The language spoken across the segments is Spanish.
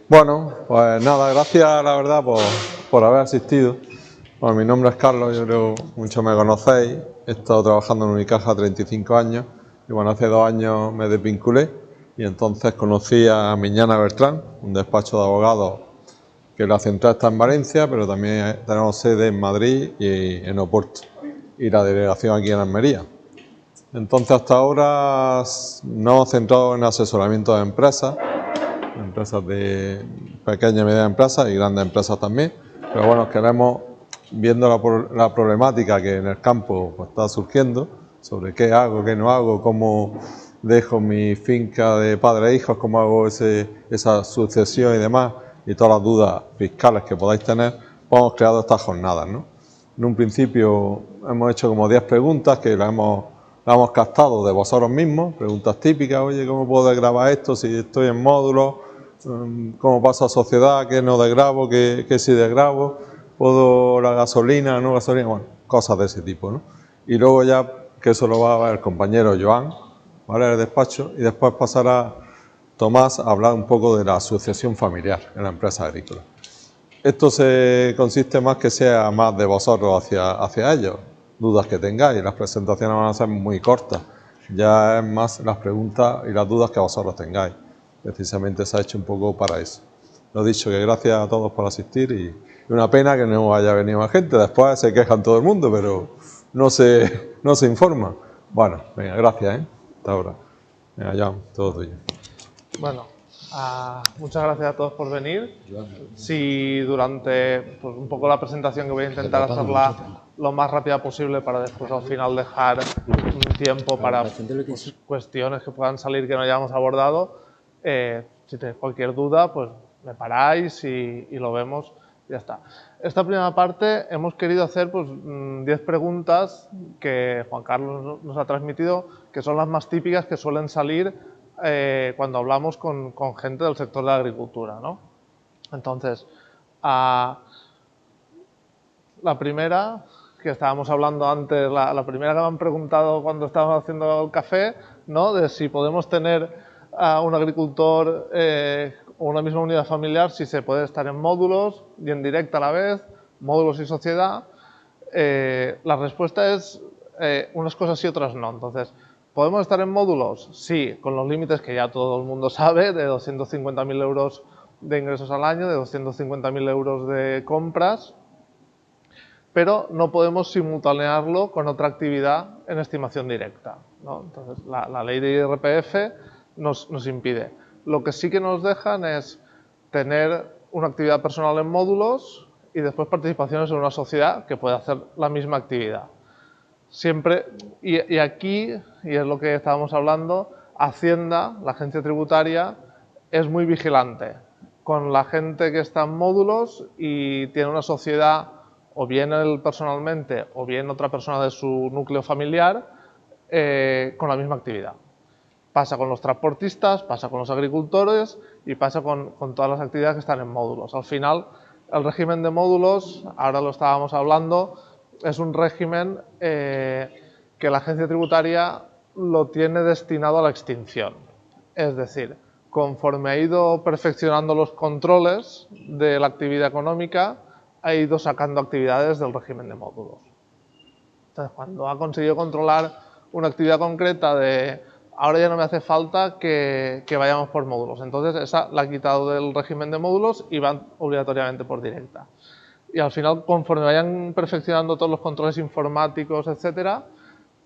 Bueno, pues nada, gracias la verdad por haber asistido. Bueno, mi nombre es Carlos, yo creo que muchos me conocéis. He estado trabajando en Unicaja 35 años y bueno, hace 2 años me desvinculé y entonces conocí a Miñana Bertrán, un despacho de abogados que la central está en Valencia, pero también tenemos sede en Madrid y en Oporto y la delegación aquí en Almería. Entonces hasta ahora nos hemos centrado en asesoramiento de empresas de pequeñas y medianas empresas y grandes empresas también, pero bueno, queremos, viendo la problemática que en el campo pues, está surgiendo, sobre qué hago, qué no hago, cómo dejo mi finca de padres e hijos, cómo hago esa sucesión y demás, y todas las dudas fiscales que podáis tener, pues hemos creado estas jornadas, ¿no? En un principio hemos hecho como 10 preguntas que las hemos captado de vosotros mismos, preguntas típicas, oye, ¿cómo puedo desgravar esto si estoy en módulos? ¿Cómo paso a sociedad? ¿Qué no desgravo? ¿Qué sí desgravo? ¿Puedo la gasolina, no gasolina? Bueno, cosas de ese tipo, ¿no? Y luego ya, que eso lo va a ver el compañero Joan, ¿vale? El despacho, y después pasará Tomás a hablar un poco de la sucesión familiar en la empresa agrícola. Esto consiste más que sea más de vosotros hacia ellos, dudas que tengáis. Las presentaciones van a ser muy cortas, ya es más las preguntas y las dudas que vosotros tengáis. Precisamente se ha hecho un poco para eso. Lo dicho, que gracias a todos por asistir y una pena que no haya venido más gente. Después se quejan todo el mundo, pero no se informa. Bueno, venga, gracias, hasta ahora. Venga, ya, todo tuyo. Bueno, muchas gracias a todos por venir. Si durante pues, un poco la presentación, que voy a intentar hacerla lo más rápida posible para después al final dejar un tiempo para pues, cuestiones que puedan salir que no hayamos abordado. Si tenéis cualquier duda, pues me paráis y lo vemos. Ya está. Esta primera parte hemos querido hacer pues, 10 preguntas que Juan Carlos nos ha transmitido, que son las más típicas que suelen salir cuando hablamos con gente del sector de la agricultura, ¿no? Entonces, la primera que estábamos hablando antes, la primera que me han preguntado cuando estábamos haciendo el café, ¿no? De si podemos tener a un agricultor o una misma unidad familiar, si se puede estar en módulos y en directa a la vez, módulos y sociedad. La respuesta es unas cosas sí, otras no. Entonces, ¿podemos estar en módulos? Sí, con los límites que ya todo el mundo sabe, de 250.000 euros de ingresos al año, de 250.000 euros de compras, pero no podemos simultanearlo con otra actividad en estimación directa, ¿no? Entonces, la ley de IRPF nos impide. Lo que sí que nos dejan es tener una actividad personal en módulos y después participaciones en una sociedad que puede hacer la misma actividad. Siempre, y aquí, y es lo que estábamos hablando, Hacienda, la agencia tributaria, es muy vigilante con la gente que está en módulos y tiene una sociedad, o bien él personalmente, o bien otra persona de su núcleo familiar, con la misma actividad. Pasa con los transportistas, pasa con los agricultores y pasa con todas las actividades que están en módulos. Al final, el régimen de módulos, ahora lo estábamos hablando, es un régimen que la agencia tributaria lo tiene destinado a la extinción. Es decir, conforme ha ido perfeccionando los controles de la actividad económica, ha ido sacando actividades del régimen de módulos. Entonces, cuando ha conseguido controlar una actividad concreta de ahora ya no me hace falta que vayamos por módulos, entonces esa la ha quitado del régimen de módulos y van obligatoriamente por directa. Y al final, conforme vayan perfeccionando todos los controles informáticos, etcétera,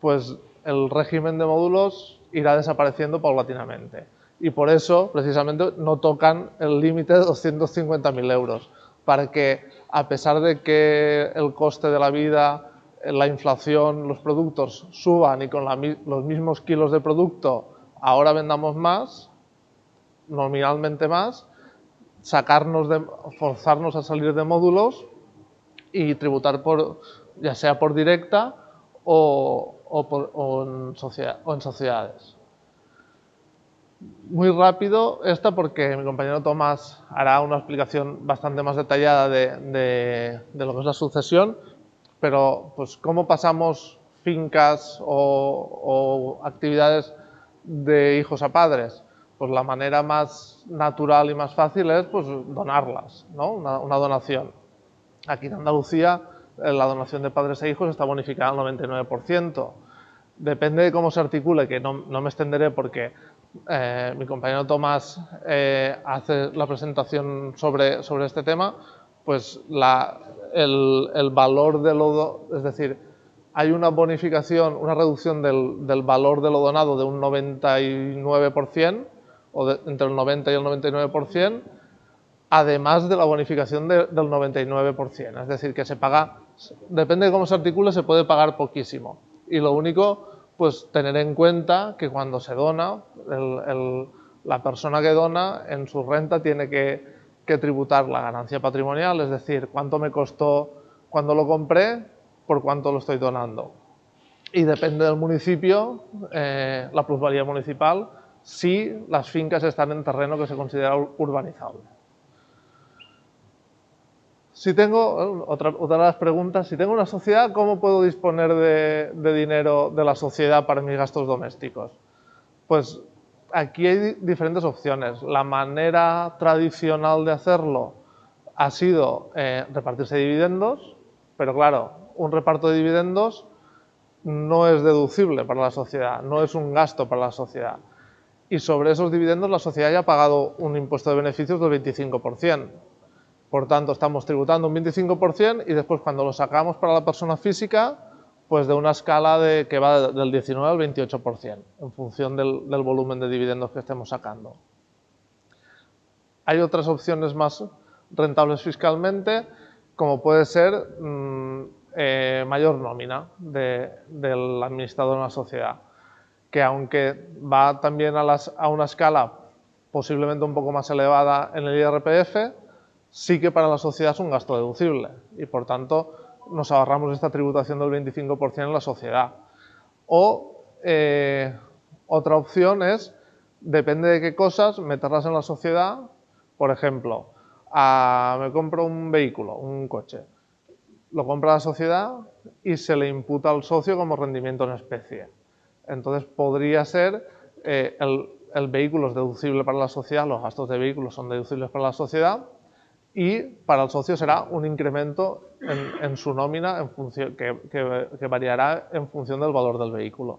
pues el régimen de módulos irá desapareciendo paulatinamente. Y por eso, precisamente, no tocan el límite de 250.000 euros, para que, a pesar de que el coste de la vida, la inflación, los productos suban y con los mismos kilos de producto ahora vendamos más, nominalmente más, forzarnos a salir de módulos y tributar ya sea por directa o en sociedades. Muy rápido esta, porque mi compañero Tomás hará una explicación bastante más detallada de lo que es la sucesión, pero pues cómo pasamos fincas o actividades de hijos a padres. Pues la manera más natural y más fácil es pues, donarlas, ¿no? Una donación. Aquí en Andalucía la donación de padres e hijos está bonificada al 99%. Depende de cómo se articule, que no me extenderé porque mi compañero Tomás hace la presentación sobre este tema, pues el valor de es decir, hay una bonificación, una reducción del valor de lo donado de un 99%, o entre el 90 y el 99%, además de la bonificación del 99%. Es decir, que se paga, depende de cómo se articule, se puede pagar poquísimo. Y lo único, pues tener en cuenta que cuando se dona, la persona que dona en su renta tiene que tributar la ganancia patrimonial, es decir, cuánto me costó cuando lo compré, por cuánto lo estoy donando. Y depende del municipio, la plusvalía municipal, si las fincas están en terreno que se considera urbanizable. Si tengo, otra de las preguntas, si tengo una sociedad, ¿cómo puedo disponer de dinero de la sociedad para mis gastos domésticos? Pues aquí hay diferentes opciones. La manera tradicional de hacerlo ha sido repartirse dividendos, pero claro, un reparto de dividendos no es deducible para la sociedad, no es un gasto para la sociedad. Y sobre esos dividendos la sociedad ya ha pagado un impuesto de beneficios del 25%. Por tanto, estamos tributando un 25% y después cuando lo sacamos para la persona física, pues de una escala que va del 19 al 28%, en función del volumen de dividendos que estemos sacando. Hay otras opciones más rentables fiscalmente, como puede ser mayor nómina del administrador de una sociedad, que aunque va también a una escala posiblemente un poco más elevada en el IRPF, sí que para la sociedad es un gasto deducible y por tanto nos ahorramos esta tributación del 25% en la sociedad. O otra opción es, depende de qué cosas, meterlas en la sociedad. Por ejemplo, me compro un vehículo, un coche, lo compra la sociedad y se le imputa al socio como rendimiento en especie. Entonces podría ser, el vehículo es deducible para la sociedad, los gastos de vehículo son deducibles para la sociedad, y para el socio será un incremento en su nómina en función, que variará en función del valor del vehículo.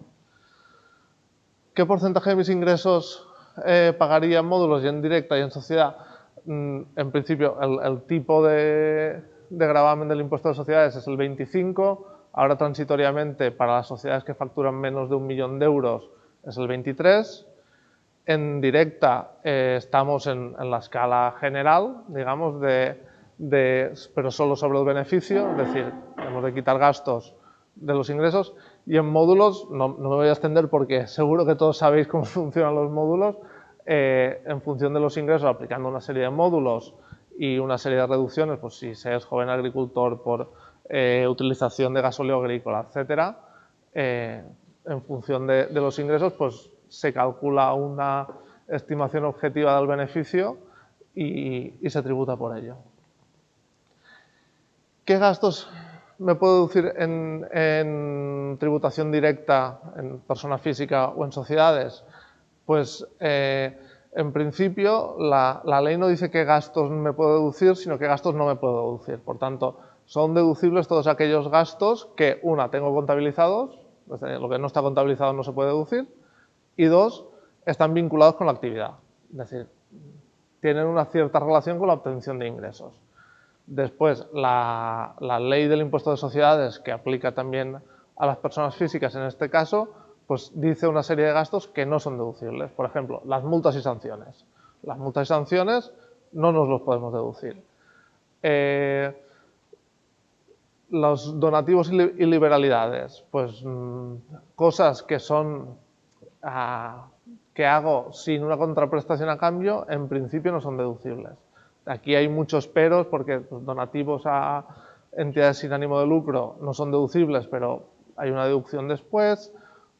¿Qué porcentaje de mis ingresos pagaría en módulos y en directa y en sociedad? En principio, el tipo de gravamen del impuesto de sociedades es el 25%, ahora transitoriamente para las sociedades que facturan menos de 1 millón de euros es el 23%. En directa estamos en la escala general, digamos, pero solo sobre el beneficio, es decir, tenemos de quitar gastos de los ingresos. Y en módulos, no me voy a extender porque seguro que todos sabéis cómo funcionan los módulos, en función de los ingresos, aplicando una serie de módulos y una serie de reducciones, pues si se es joven agricultor por utilización de gasóleo agrícola, etcétera, en función de los ingresos, pues se calcula una estimación objetiva del beneficio y se tributa por ello. ¿Qué gastos me puedo deducir en tributación directa en persona física o en sociedades? Pues en principio la ley no dice qué gastos me puedo deducir, sino qué gastos no me puedo deducir. Por tanto, son deducibles todos aquellos gastos que, una, tengo contabilizados, lo que no está contabilizado no se puede deducir, y dos, están vinculados con la actividad, es decir, tienen una cierta relación con la obtención de ingresos. Después, la ley del impuesto de sociedades, que aplica también a las personas físicas en este caso, pues dice una serie de gastos que no son deducibles. Por ejemplo, las multas y sanciones. Las multas y sanciones no nos los podemos deducir. Los donativos y liberalidades, pues cosas que son que hago sin una contraprestación a cambio, en principio no son deducibles. Aquí hay muchos peros porque los donativos a entidades sin ánimo de lucro no son deducibles, pero hay una deducción después.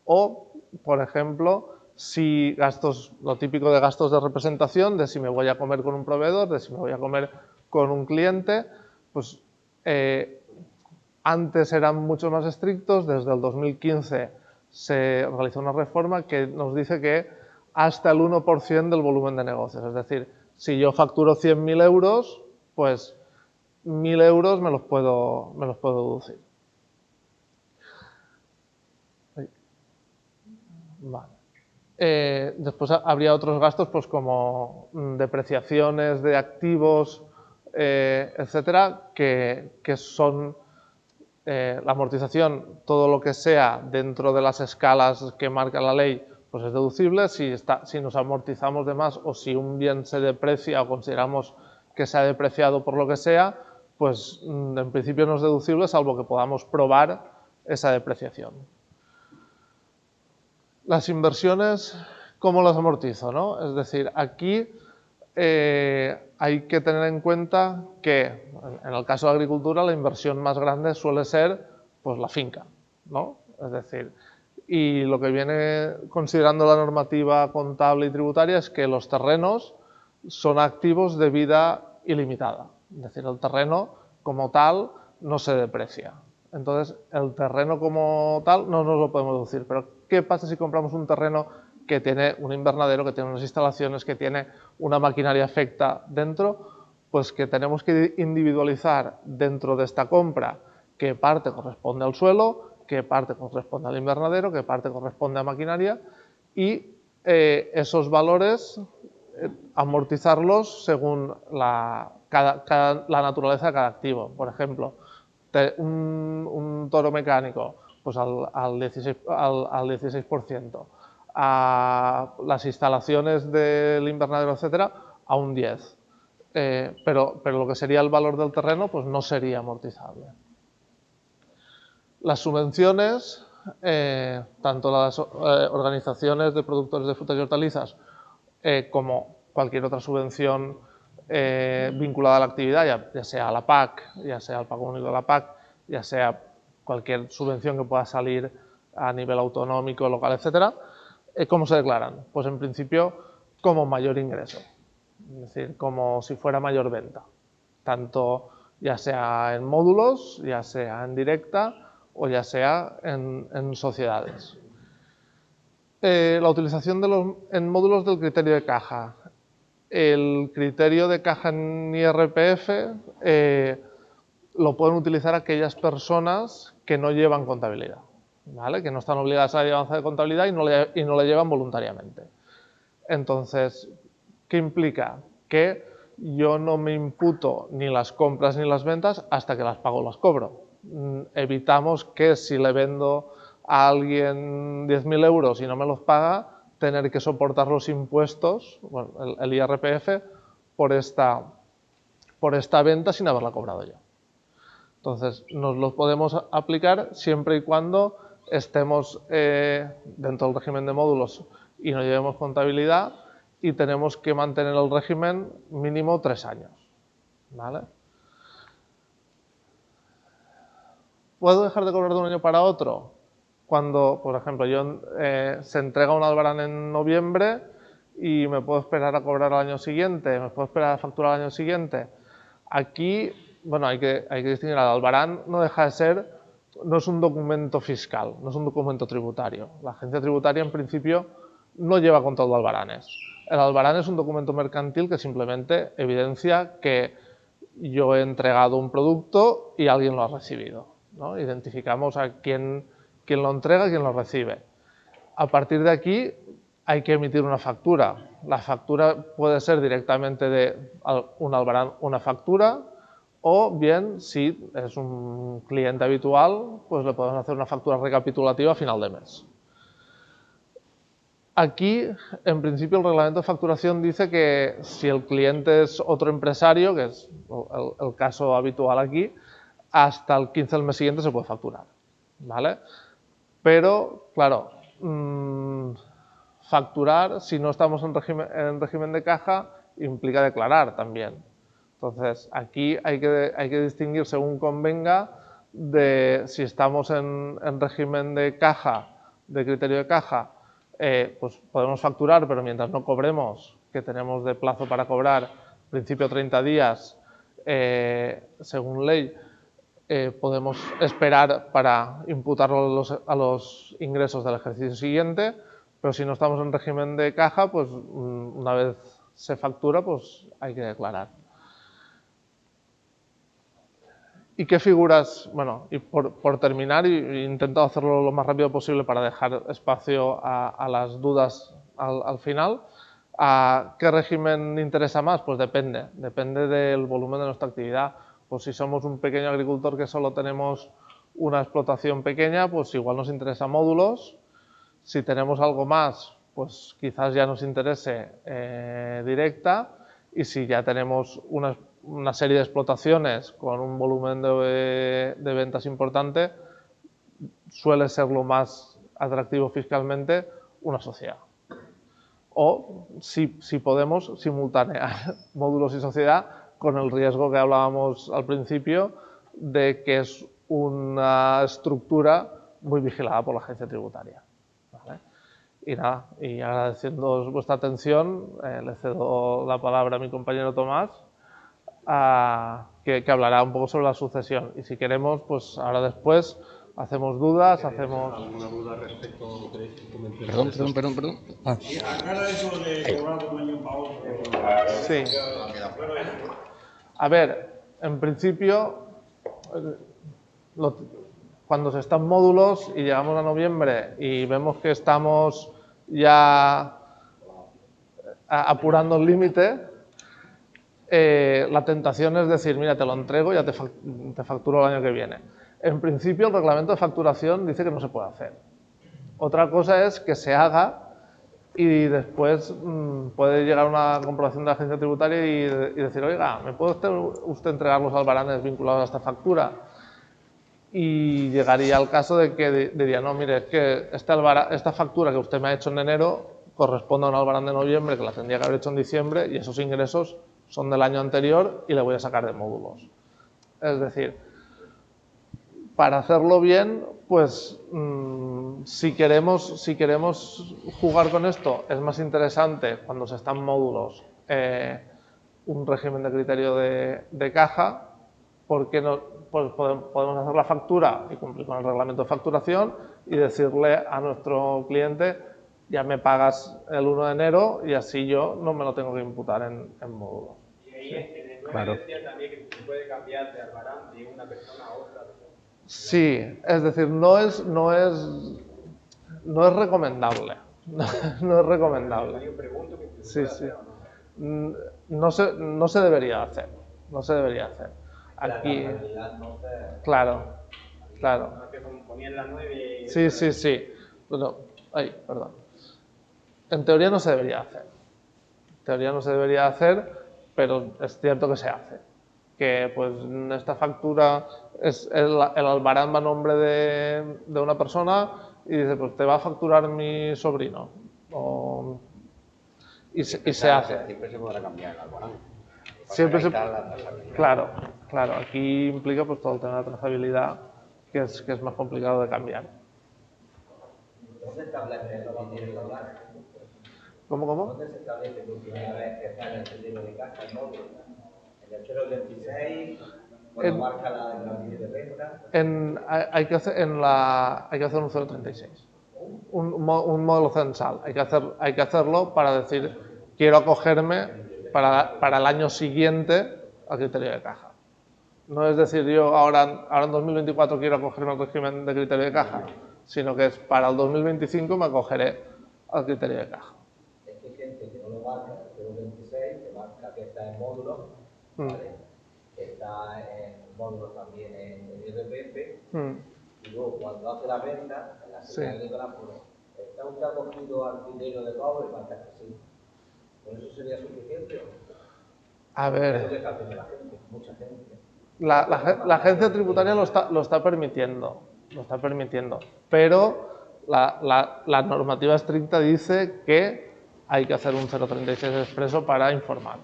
O, por ejemplo, si gastos, lo típico de gastos de representación, de si me voy a comer con un proveedor, de si me voy a comer con un cliente, pues antes eran mucho más estrictos. Desde el 2015 se realizó una reforma que nos dice que hasta el 1% del volumen de negocios. Es decir, si yo facturo 100.000 euros, pues 1.000 euros me los puedo deducir. Vale. Después habría otros gastos, pues como depreciaciones de activos, etcétera, que son la amortización, todo lo que sea dentro de las escalas que marca la ley, pues es deducible. Si nos amortizamos de más o si un bien se deprecia o consideramos que se ha depreciado por lo que sea, pues en principio no es deducible, salvo que podamos probar esa depreciación. Las inversiones, ¿cómo las amortizo, no? Es decir, aquí hay que tener en cuenta que en el caso de la agricultura la inversión más grande suele ser pues la finca, ¿no? Es decir, y lo que viene considerando la normativa contable y tributaria es que los terrenos son activos de vida ilimitada. Es decir, el terreno como tal no se deprecia. Entonces, el terreno como tal no nos lo podemos deducir. Pero, ¿qué pasa si compramos un terreno que tiene un invernadero, que tiene unas instalaciones, que tiene una maquinaria afecta dentro? Pues que tenemos que individualizar dentro de esta compra qué parte corresponde al suelo, qué parte corresponde al invernadero, qué parte corresponde a maquinaria y esos valores amortizarlos según la naturaleza de cada activo. Por ejemplo, un toro mecánico pues al 16%, a las instalaciones del invernadero, etcétera, a un 10%. Pero lo que sería el valor del terreno pues no sería amortizable. Las subvenciones, tanto las organizaciones de productores de frutas y hortalizas como cualquier otra subvención vinculada a la actividad, ya sea a la PAC, ya sea al pago único de la PAC, ya sea cualquier subvención que pueda salir a nivel autonómico, local, etcétera, ¿cómo se declaran? Pues en principio como mayor ingreso, es decir, como si fuera mayor venta, tanto ya sea en módulos, ya sea en directa o ya sea en sociedades. La utilización en módulos del criterio de caja. El criterio de caja en IRPF lo pueden utilizar aquellas personas que no llevan contabilidad, ¿vale? Que no están obligadas a la llevanza de contabilidad y no la llevan voluntariamente. Entonces, ¿qué implica? Que yo no me imputo ni las compras ni las ventas hasta que las pago o las cobro. Evitamos que si le vendo a alguien 10.000 euros y no me los paga, tener que soportar los impuestos, bueno, el IRPF, por esta venta sin haberla cobrado yo. Entonces, nos los podemos aplicar siempre y cuando estemos dentro del régimen de módulos y no llevemos contabilidad y tenemos que mantener el régimen mínimo 3 años. ¿Vale? ¿Puedo dejar de cobrar de un año para otro? Cuando, por ejemplo, se entrega un albarán en noviembre y me puedo esperar a cobrar al año siguiente, me puedo esperar a facturar al año siguiente. Aquí, bueno, hay que distinguir, el albarán no deja de ser, no es un documento fiscal, no es un documento tributario. La agencia tributaria, en principio, no lleva control de albaranes. El albarán es un documento mercantil que simplemente evidencia que yo he entregado un producto y alguien lo ha recibido, ¿no? Identificamos a quién lo entrega y quién lo recibe. A partir de aquí hay que emitir una factura. La factura puede ser directamente de un albarán, una factura, o bien, si es un cliente habitual, pues le podemos hacer una factura recapitulativa a final de mes. Aquí, en principio, el reglamento de facturación dice que si el cliente es otro empresario, que es el caso habitual aquí, hasta el 15 del mes siguiente se puede facturar, ¿vale? Pero, claro, facturar, si no estamos en régimen de caja, implica declarar también. Entonces, aquí hay que distinguir según convenga de si estamos en régimen de caja, de criterio de caja, pues podemos facturar, pero mientras no cobremos, que tenemos de plazo para cobrar, principio 30 días, según ley, podemos esperar para imputarlo a los ingresos del ejercicio siguiente, Pero si no estamos en régimen de caja, pues una vez se factura, pues hay que declarar. ¿Y qué figuras? Bueno, y por terminar, he intentado hacerlo lo más rápido posible para dejar espacio a las dudas al final. ¿A qué régimen interesa más? Pues depende del volumen de nuestra actividad. Pues si somos un pequeño agricultor que solo tenemos una explotación pequeña, pues igual nos interesa módulos. Si tenemos algo más, pues quizás ya nos interese directa. Y si ya tenemos una serie de explotaciones con un volumen de ventas importante, suele ser lo más atractivo fiscalmente una sociedad. O si podemos simultanear módulos y sociedad con el riesgo que hablábamos al principio de que es una estructura muy vigilada por la agencia tributaria. ¿Vale? Y nada, y agradeciéndoos vuestra atención, le cedo la palabra a mi compañero Tomás, que hablará un poco sobre la sucesión. Y si queremos, pues ahora después hacemos dudas, hacemos... ¿Alguna duda respecto a lo que queréis comentar? Perdón. Ah. Aclara eso de cobrar de un año para otro. Sí. A ver, en principio, cuando se están módulos y llegamos a noviembre y vemos que estamos ya apurando el límite, la tentación es decir, mira, te lo entrego y ya te facturo el año que viene. En principio, el reglamento de facturación dice que no se puede hacer. Otra cosa es que se haga y después puede llegar una comprobación de la agencia tributaria y decir, oiga, ¿me puede usted entregar los albaranes vinculados a esta factura? Y llegaría al caso de que diría, no, mire, es que esta factura que usted me ha hecho en enero corresponde a un albarán de noviembre que la tendría que haber hecho en diciembre y esos ingresos son del año anterior y le voy a sacar de módulos. Es decir, para hacerlo bien, pues si queremos jugar con esto, es más interesante cuando se están módulos un régimen de criterio de caja, porque pues podemos hacer la factura y cumplir con el reglamento de facturación y decirle a nuestro cliente, ya me pagas el 1 de enero y así yo no me lo tengo que imputar en módulos. Y ahí en el 9 decía también que se puede cambiar de albarán de una persona a otra. Sí, es decir, no es recomendable. No es recomendable. Yo pregunto que Sí. No se debería hacer. No se debería hacer. Aquí, claro. No que ponían la 9 y... Sí. Bueno, perdón. En teoría no se debería hacer. En teoría no se debería hacer, pero es cierto que se hace. Que pues esta factura es el albarán va a nombre de una persona y dice, pues te va a facturar mi sobrino. Y se hace. Siempre se podrá cambiar el albarán. Siempre se... Claro. Aquí implica pues todo el tema de la trazabilidad, que es más complicado de cambiar. ¿Dónde establece el dinero de caja? ¿Cómo? ¿Dónde se establece por primera vez que está en el dinero de caja el módulo? ¿En el 026? ¿Cuando marca la dinero de renta? Hay que hacer un 036. Un módulo censal. Hay que hacerlo para decir, quiero acogerme para el año siguiente al criterio de caja. No es decir, yo ahora en 2024 quiero acogerme al régimen de criterio de caja, sino que es para el 2025 me acogeré al criterio de caja. Es que hay gente que no lo marca, el 026, que marca que está en módulos, ¿vale? Que está en módulos también en IRPF, y luego cuando hace la venta, en la señal agrícola pone, ¿está usted acogido al criterio de pago? Y marca que sí. ¿Con eso sería suficiente? A ver... Es lo que está haciendo la gente, mucha gente. La agencia tributaria lo está permitiendo, pero la normativa estricta dice que hay que hacer un 036 expreso para informar.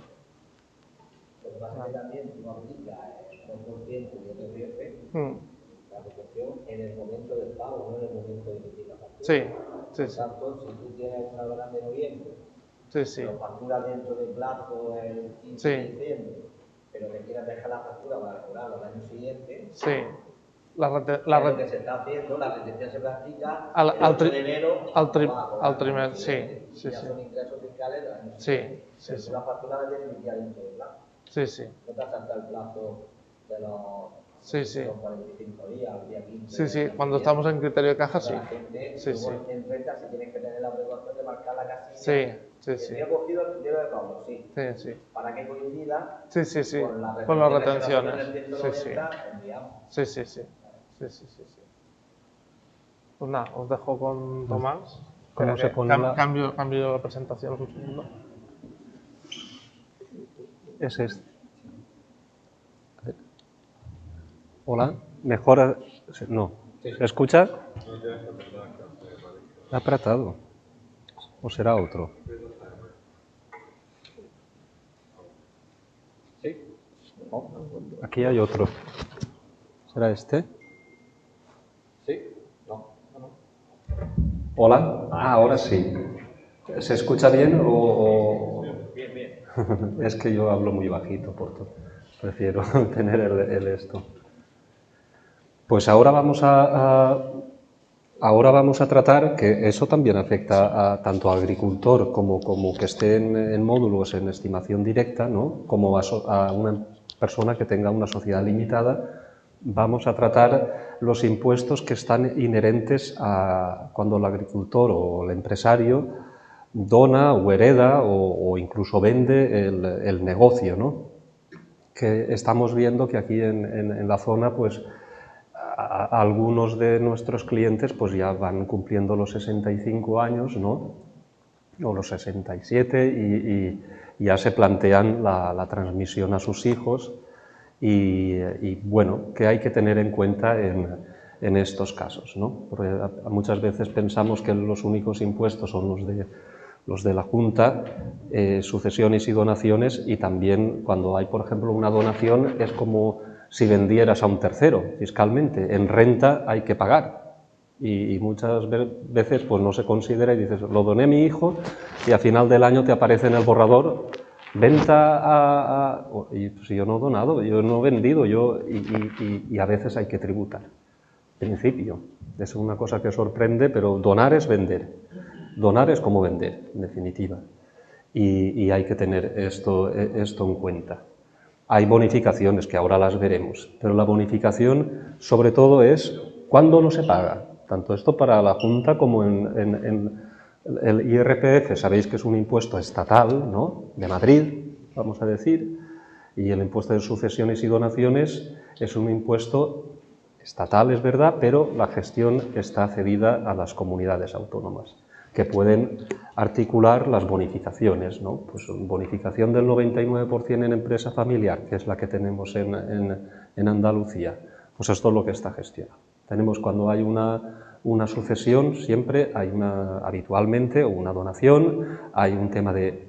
Lo que pasa es que también no aplica el 2% de IRPF, la protección en el momento del pago, no en el momento de emitir la factura. Sí. Por tanto, si tú tienes una albarán de noviembre, lo facturas dentro del plazo el 15 de diciembre, pero te quieras dejar la factura para cobrarlo al año siguiente, lo que se está haciendo, la retención se practica al el 8 de enero al trimestre, sí, ya son ingresos fiscales del año sí, sí, pero sí. la factura la tienes iniciada dentro del plazo. Sí, sí. No te has saltado el plazo de los Sí, sí. son 45 días, al día 15. Sí, sí, cuando estamos en criterio de caja, sí. La gente, Sí, sí. en renta, si tienes que tener la obligación de marcar la casilla. Sí, sí, sí. Yo he cogido el criterio de cobro, sí. Sí, sí. Para que coincida Sí, sí, sí. con las retenciones. Sí, Sí, sí. Enviamos. Sí, sí, sí. Sí, sí, sí, sí. Pues nada, os dejo con Tomás. ¿Cómo se pone la...? Cambio la presentación un segundo. Es este. A ver. Hola, mejora... No. ¿Se escucha? ¿Ha apretado? ¿O será otro? Sí. Aquí hay otro. ¿Será este? Sí. No. Hola. Ah, ahora sí. ¿Se escucha bien o...? Bien, bien. Es que yo hablo muy bajito, por todo. Prefiero tener el esto. Pues ahora vamos a tratar que eso también afecta a tanto al agricultor como que esté en módulos en estimación directa, ¿no? Como a una persona que tenga una sociedad limitada. Vamos a tratar los impuestos que están inherentes a cuando el agricultor o el empresario dona o hereda o incluso vende el negocio, ¿no? Que estamos viendo que aquí en la zona, pues, algunos de nuestros clientes pues ya van cumpliendo los 65 años, ¿no? O los 67 y ya se plantean la transmisión a sus hijos y bueno, que hay que tener en cuenta en estos casos, ¿no? Porque muchas veces pensamos que los únicos impuestos son los de la Junta, sucesiones y donaciones, y también cuando hay, por ejemplo, una donación es como si vendieras a un tercero fiscalmente. En renta hay que pagar y muchas veces pues no se considera y dices, lo doné a mi hijo y a final del año te aparece en el borrador venta y pues yo no he donado, yo no he vendido, y a veces hay que tributar. En principio, es una cosa que sorprende, pero donar es vender. Donar es como vender, en definitiva. Y hay que tener esto en cuenta. Hay bonificaciones, que ahora las veremos, pero la bonificación, sobre todo, es cuándo no se paga. Tanto esto para la Junta como en el IRPF, sabéis que es un impuesto estatal, ¿no?, de Madrid, vamos a decir, y el impuesto de sucesiones y donaciones es un impuesto estatal, es verdad, pero la gestión está cedida a las comunidades autónomas, que pueden articular las bonificaciones, ¿no? Pues bonificación del 99% en empresa familiar, que es la que tenemos en Andalucía, pues esto es lo que está gestionado. Tenemos cuando hay una sucesión, siempre hay habitualmente una donación, hay un tema de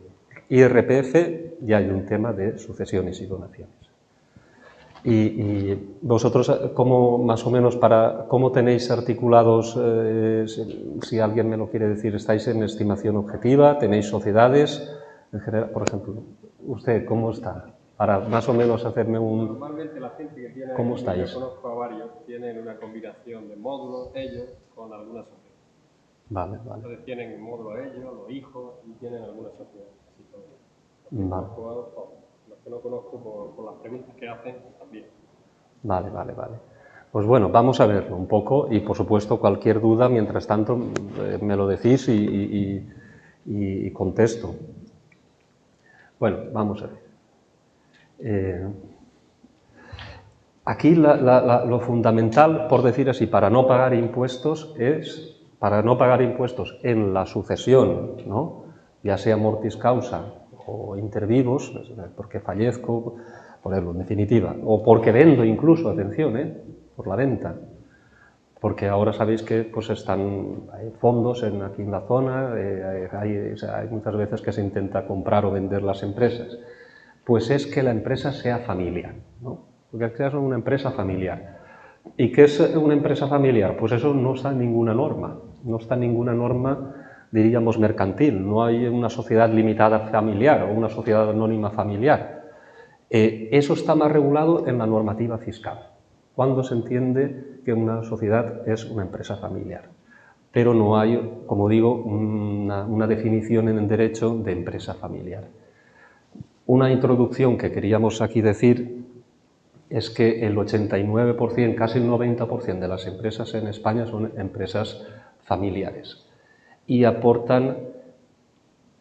IRPF y hay un tema de sucesiones y donaciones. Y vosotros, ¿cómo, más o menos, cómo tenéis articulados, si alguien me lo quiere decir, estáis en estimación objetiva, tenéis sociedades, en general, por ejemplo, usted, ¿cómo está? Para más o menos hacerme un... Normalmente la gente que tiene, ¿Cómo estáis? yo conozco a varios, tienen una combinación de módulos ellos con alguna sociedad. Vale. Entonces tienen módulos ellos, los hijos y tienen alguna sociedad. Así todo. Vale. Los que no conozco por las preguntas que hacen también. Vale. Pues bueno, vamos a verlo un poco y, por supuesto, cualquier duda, mientras tanto, me lo decís y contesto. Bueno, vamos a ver. Aquí lo fundamental, por decir así, para no pagar impuestos en la sucesión, ¿no?, ya sea mortis causa o inter vivos, porque fallezco, por ejemplo, en definitiva, o porque vendo incluso, atención, por la venta, porque ahora sabéis que pues hay fondos aquí en la zona, hay muchas veces que se intenta comprar o vender las empresas, pues es que la empresa sea familiar, ¿no? Porque creas una empresa familiar. ¿Y qué es una empresa familiar? Pues eso no está en ninguna norma, diríamos, mercantil, no hay una sociedad limitada familiar o una sociedad anónima familiar. Eso está más regulado en la normativa fiscal. ¿Cuándo se entiende decir que una sociedad es una empresa familiar. Pero no hay, como digo, una definición en el derecho de empresa familiar. Una introducción que queríamos aquí decir es que el 89%, casi el 90% de las empresas en España son empresas familiares y aportan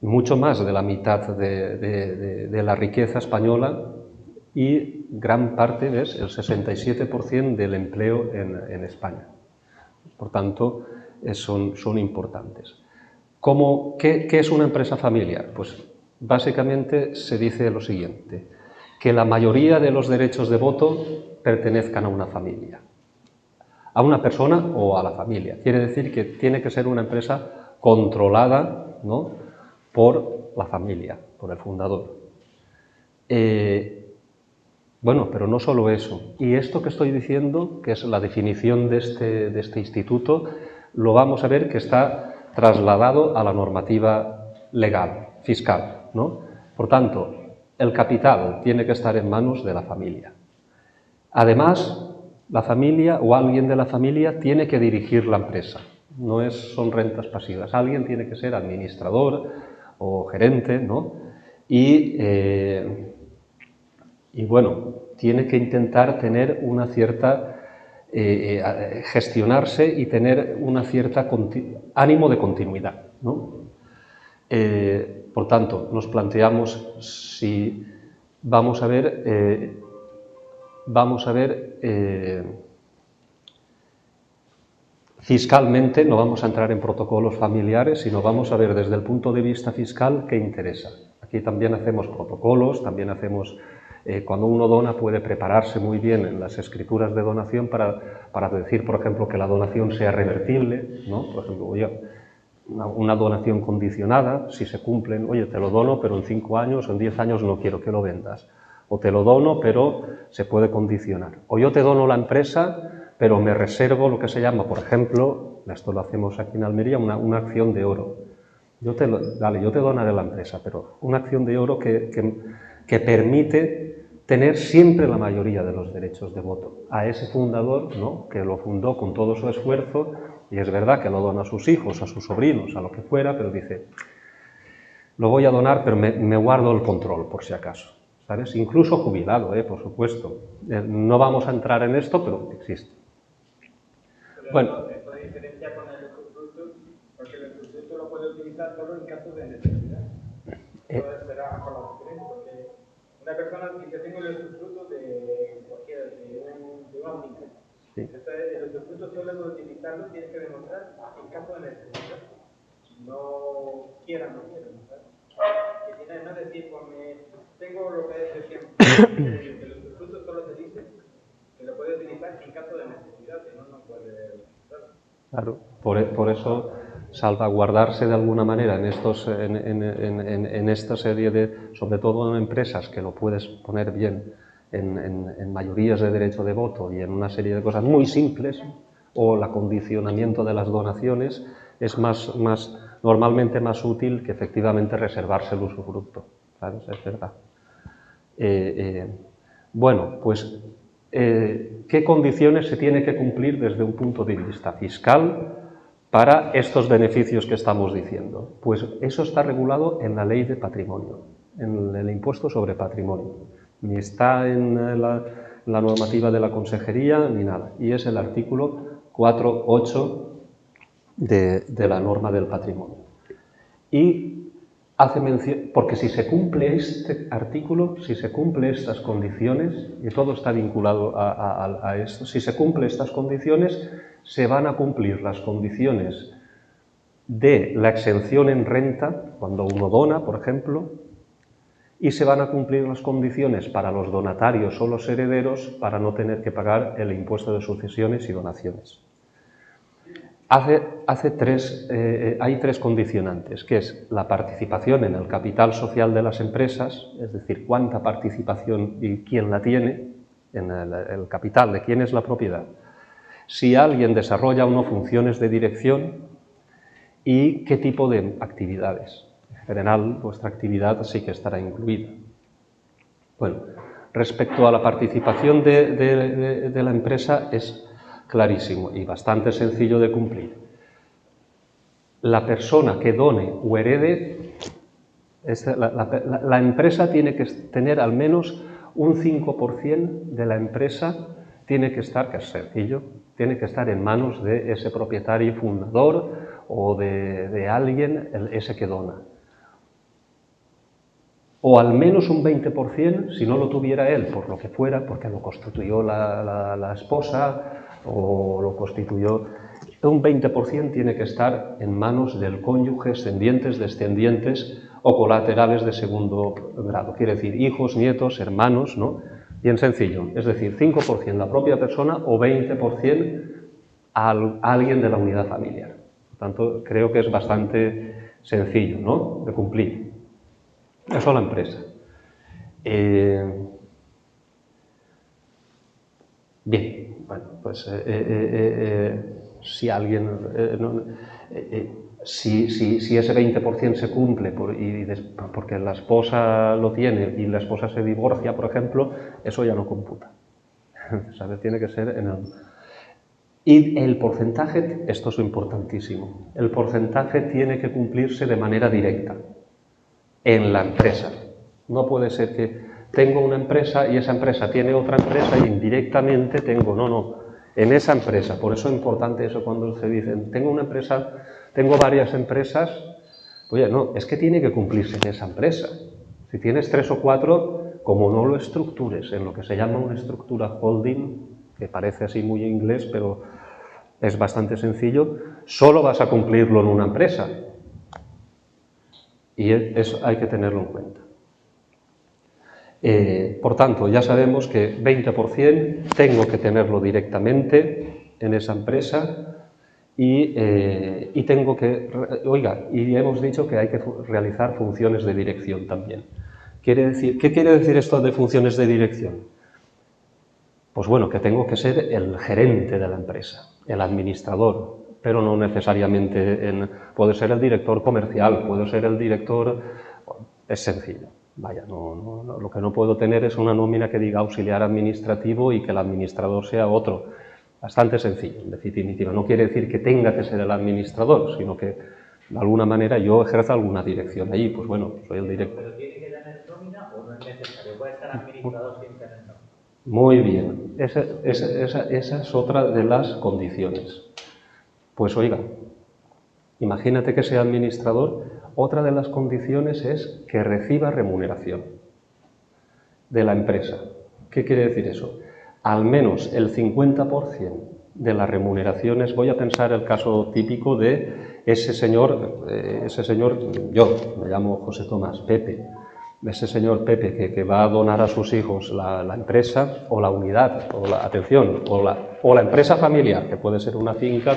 mucho más de la mitad de la riqueza española y gran parte, ¿ves?, el 67% del empleo en España. Por tanto, son importantes. ¿Qué es una empresa familiar? Pues básicamente se dice lo siguiente, que la mayoría de los derechos de voto pertenezcan a una familia, a una persona o a la familia. Quiere decir que tiene que ser una empresa controlada, ¿no?, por la familia, por el fundador. Bueno, pero no solo eso. Y esto que estoy diciendo, que es la definición de este instituto, lo vamos a ver que está trasladado a la normativa legal, fiscal, ¿no? Por tanto, el capital tiene que estar en manos de la familia. Además, la familia o alguien de la familia tiene que dirigir la empresa. No son rentas pasivas. Alguien tiene que ser administrador o gerente, ¿no? Y bueno, tiene que intentar tener una cierta gestionarse y tener una cierta ánimo de continuidad, ¿no? Por tanto, nos planteamos si vamos a ver fiscalmente, no vamos a entrar en protocolos familiares, sino vamos a ver desde el punto de vista fiscal qué interesa. Aquí también hacemos protocolos, también hacemos... cuando uno dona puede prepararse muy bien en las escrituras de donación para decir, por ejemplo, que la donación sea revertible, ¿no? Por ejemplo, oye, una donación condicionada, si se cumplen, oye, te lo dono, pero en 5 años o en 10 años no quiero que lo vendas. O te lo dono, pero se puede condicionar. O yo te dono la empresa, pero me reservo lo que se llama, por ejemplo, esto lo hacemos aquí en Almería, una acción de oro. Yo te donaré la empresa, pero una acción de oro que permite tener siempre la mayoría de los derechos de voto a ese fundador, ¿no?, que lo fundó con todo su esfuerzo, y es verdad que lo dona a sus hijos, a sus sobrinos, a lo que fuera, pero dice, lo voy a donar, pero me guardo el control, por si acaso, ¿sabes? Incluso jubilado, por supuesto. No vamos a entrar en esto, pero existe. Bueno. Esto diferencia con el usufructo, porque el usufructo lo puede utilizar solo en caso de necesidad. Puede ser a la diferencia, porque una persona dice, tengo el usufructo de una única. Sí. Entonces, el usufructo solo de utilizarlo tiene que demostrar en caso de necesidad. No quiera, ¿sabes? Que tiene, no decir, tengo lo que decía, el usufructo solo se dice que lo puede utilizar en caso de necesidad, que no puede utilizar. Claro, por eso salvaguardarse de alguna manera en esta serie de, sobre todo en empresas que lo puedes poner bien en mayorías de derecho de voto y en una serie de cosas muy simples, o el acondicionamiento de las donaciones, es normalmente más útil que efectivamente reservarse el usufructo, ¿sabes? Es verdad. Bueno, pues ¿qué condiciones se tiene que cumplir desde un punto de vista fiscal para estos beneficios que estamos diciendo? Pues eso está regulado en la ley de patrimonio, en el impuesto sobre patrimonio. Ni está en la normativa de la consejería ni nada. Y es el artículo 4.8 de la norma del patrimonio. Y hace mención, porque si se cumple este artículo, si se cumple estas condiciones, y todo está vinculado a esto, si se cumple estas condiciones, se van a cumplir las condiciones de la exención en renta, cuando uno dona, por ejemplo, y se van a cumplir las condiciones para los donatarios o los herederos para no tener que pagar el impuesto de sucesiones y donaciones. Hay 3 condicionantes, que es la participación en el capital social de las empresas, es decir, cuánta participación y quién la tiene, en el capital, de quién es la propiedad. Si alguien desarrolla o no funciones de dirección y qué tipo de actividades. En general, vuestra actividad sí que estará incluida. Bueno, respecto a la participación de la empresa, es clarísimo y bastante sencillo de cumplir. La persona que done o herede, la empresa tiene que tener al menos un 5% de la empresa, tiene que estar, que es sencillo, tiene que estar en manos de ese propietario y fundador o de alguien, ese que dona. O al menos un 20%, si no lo tuviera él, por lo que fuera, porque lo constituyó la esposa o lo constituyó, un 20% tiene que estar en manos del cónyuge, ascendientes, descendientes o colaterales de segundo grado. Quiere decir, hijos, nietos, hermanos, ¿no? Bien sencillo, es decir, 5% la propia persona o 20% a alguien de la unidad familiar. Por tanto, creo que es bastante sencillo, ¿no?, de cumplir. Eso la empresa. Bien, bueno, pues si alguien, si ese 20% se cumple porque la esposa lo tiene y la esposa se divorcia, por ejemplo, eso ya no computa. ¿Sabes? Tiene que ser en el... Y el porcentaje, esto es importantísimo, el porcentaje tiene que cumplirse de manera directa en la empresa. No puede ser que tengo una empresa y esa empresa tiene otra empresa y indirectamente tengo, no, en esa empresa. Por eso es importante eso cuando se dicen, tengo una empresa, tengo varias empresas, oye, no, es que tiene que cumplirse en esa empresa. Si tienes 3 o 4, como no lo estructures en lo que se llama una estructura holding, que parece así muy inglés, pero es bastante sencillo, solo vas a cumplirlo en una empresa. Y eso hay que tenerlo en cuenta. Por tanto, ya sabemos que 20% tengo que tenerlo directamente en esa empresa y tengo que... y hemos dicho que hay que realizar funciones de dirección también. ¿Qué quiere decir esto de funciones de dirección? Pues bueno, que tengo que ser el gerente de la empresa, el administrador, pero no necesariamente puede ser el director comercial, puede ser el director... Es sencillo. Vaya, lo que no puedo tener es una nómina que diga auxiliar administrativo y que el administrador sea otro. Bastante sencillo, en definitiva. No quiere decir que tenga que ser el administrador, sino que de alguna manera yo ejerzo alguna dirección allí. Pues bueno, soy el director. ¿Pero tiene que tener nómina o no es necesario? ¿Puede estar administrador sin tener nómina? Muy bien. Esa es otra de las condiciones. Pues oiga, imagínate que sea administrador, otra de las condiciones es que reciba remuneración de la empresa. ¿Qué quiere decir eso? Al menos el 50% de las remuneraciones, voy a pensar el caso típico de ese señor, yo me llamo José Tomás, Pepe, ese señor Pepe que va a donar a sus hijos la empresa o la unidad, o la empresa familiar, que puede ser una finca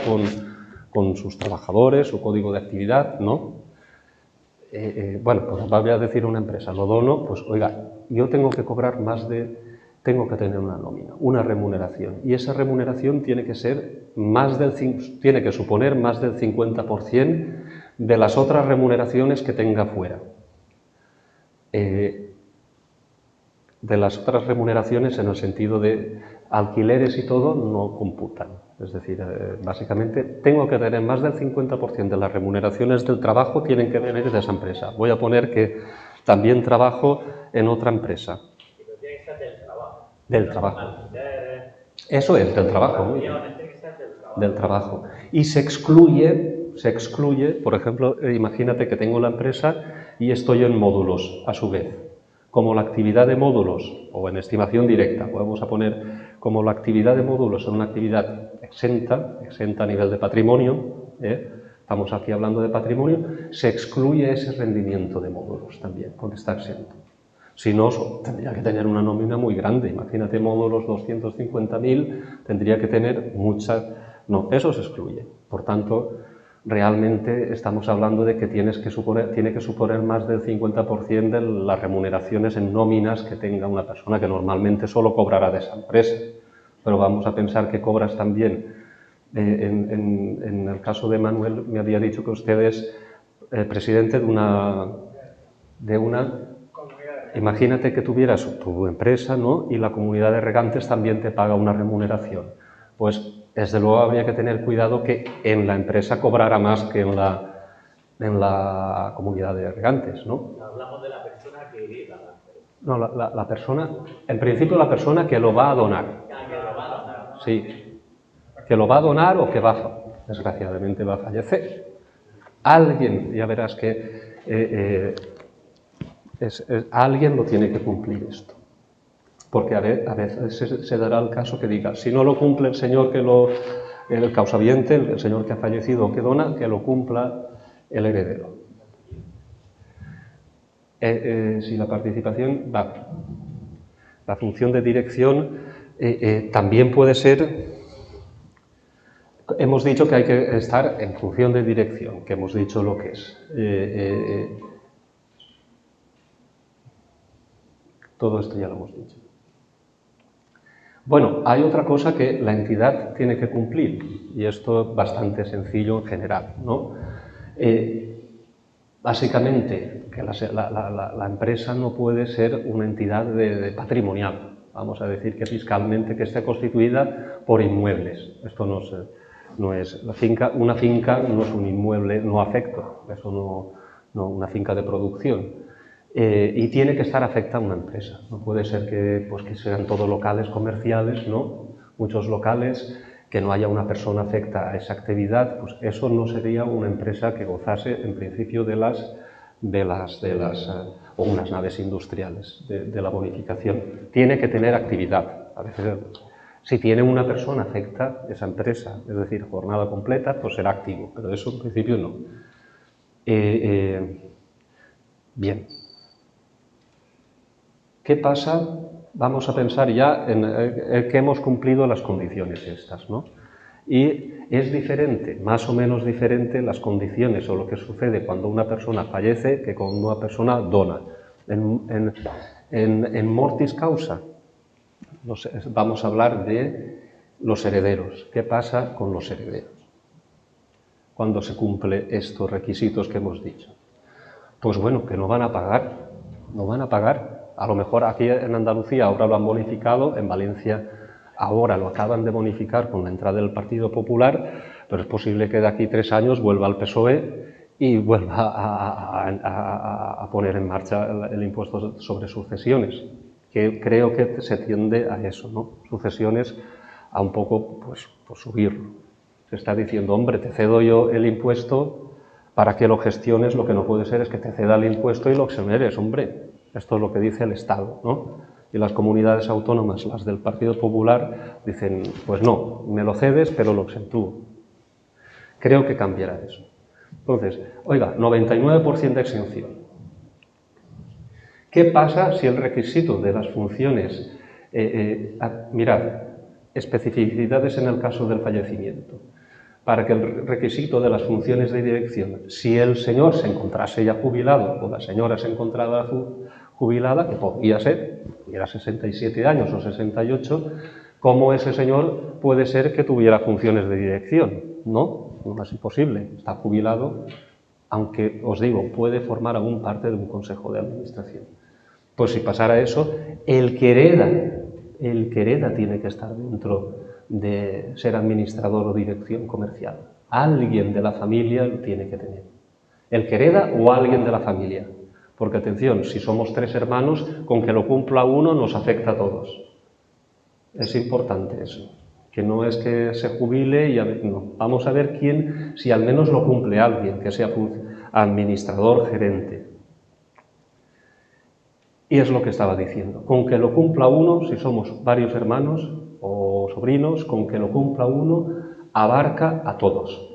con sus trabajadores, su código de actividad, ¿no? Bueno, pues voy a decir una empresa, lo dono, pues oiga, yo tengo que cobrar tengo que tener una nómina, una remuneración, y esa remuneración tiene que ser tiene que suponer más del 50% de las otras remuneraciones que tenga fuera. De las otras remuneraciones en el sentido de alquileres y todo no computan. Es decir, básicamente tengo que tener más del 50% de las remuneraciones del trabajo tienen que venir de esa empresa. Voy a poner que también trabajo en otra empresa. Pero tiene que ser del trabajo. Del trabajo. Eso es, del trabajo. Muy bien. Del trabajo. Y se excluye, por ejemplo, imagínate que tengo la empresa y estoy en módulos a su vez. Como la actividad de módulos, o en estimación directa, vamos a poner como la actividad de módulos es una actividad exenta a nivel de patrimonio, estamos aquí hablando de patrimonio, se excluye ese rendimiento de módulos también, porque está exento. Si no, tendría que tener una nómina muy grande, imagínate módulos 250.000, tendría que tener no, eso se excluye. Por tanto, realmente estamos hablando de que tiene que suponer más del 50% de las remuneraciones en nóminas que tenga una persona que normalmente solo cobrará de esa empresa. Pero vamos a pensar que cobras también, en el caso de Manuel, me había dicho que usted es presidente de una imagínate que tuvieras tu empresa, ¿no? Y la comunidad de regantes también te paga una remuneración. Pues desde luego habría que tener cuidado que en la empresa cobrara más que en la comunidad de regantes, ¿no? Hablamos de la persona que hereda la empresa. No, la persona, en principio la persona que lo va a donar. Que lo va a donar. Sí, que lo va a donar o que desgraciadamente va a fallecer. Alguien, ya verás que alguien lo tiene que cumplir esto. Porque a veces se dará el caso que diga, si no lo cumple el señor el causaviente, el señor que ha fallecido o que dona, que lo cumpla el heredero. Si la participación va, la función de dirección también puede ser, hemos dicho que hay que estar en función de dirección, que hemos dicho lo que es. Todo esto ya lo hemos dicho. Bueno, hay otra cosa que la entidad tiene que cumplir, y esto es bastante sencillo en general, ¿no? Básicamente, que la empresa no puede ser una entidad de patrimonial, vamos a decir que fiscalmente que esté constituida por inmuebles. Esto no es la finca, una finca no es un inmueble no afecto, eso no una finca de producción. Y tiene que estar afecta a una empresa. No puede ser que sean todos locales comerciales, ¿no? Muchos locales, que no haya una persona afecta a esa actividad, pues eso no sería una empresa que gozase en principio o unas naves industriales de la bonificación. Tiene que tener actividad. A veces, si tiene una persona afecta esa empresa, es decir, jornada completa, pues será activo, pero eso en principio no. Bien. ¿Qué pasa? Vamos a pensar ya en que hemos cumplido las condiciones estas, ¿no? Y es diferente, más o menos diferente, las condiciones o lo que sucede cuando una persona fallece que cuando una persona dona. En mortis causa vamos a hablar de los herederos. ¿Qué pasa con los herederos cuando se cumplen estos requisitos que hemos dicho? Pues bueno, que no van a pagar, no van a pagar. A lo mejor aquí en Andalucía ahora lo han bonificado, en Valencia ahora lo acaban de bonificar con la entrada del Partido Popular, pero es posible que de aquí 3 años vuelva al PSOE y vuelva a poner en marcha el impuesto sobre sucesiones, que creo que se tiende a eso, ¿no? Sucesiones a un poco, pues subirlo. Se está diciendo, hombre, te cedo yo el impuesto para que lo gestiones, lo que no puede ser es que te ceda el impuesto y lo exoneres, hombre. Esto es lo que dice el Estado, ¿no? Y las comunidades autónomas, las del Partido Popular, dicen, pues no, me lo cedes, pero lo exentúo. Creo que cambiará eso. Entonces, oiga, 99% de exención. ¿Qué pasa si el requisito de las funciones, mirad, especificidades en el caso del fallecimiento? Para que el requisito de las funciones de dirección, si el señor se encontrase ya jubilado o la señora se encontraba jubilada, que podría ser, tuviera 67 años o 68, ¿cómo ese señor puede ser que tuviera funciones de dirección? No es imposible, está jubilado, aunque os digo, puede formar aún parte de un consejo de administración. Pues si pasara eso, el que hereda tiene que estar dentro de ser administrador o dirección comercial. Alguien de la familia lo tiene que tener. El que hereda o alguien de la familia. Porque atención, si somos 3 hermanos, con que lo cumpla uno nos afecta a todos. Es importante eso. Que no es que se jubile y no. Vamos a ver quién, si al menos lo cumple alguien, que sea administrador, gerente. Y es lo que estaba diciendo. Con que lo cumpla uno, si somos varios hermanos o sobrinos, con que lo cumpla uno, abarca a todos.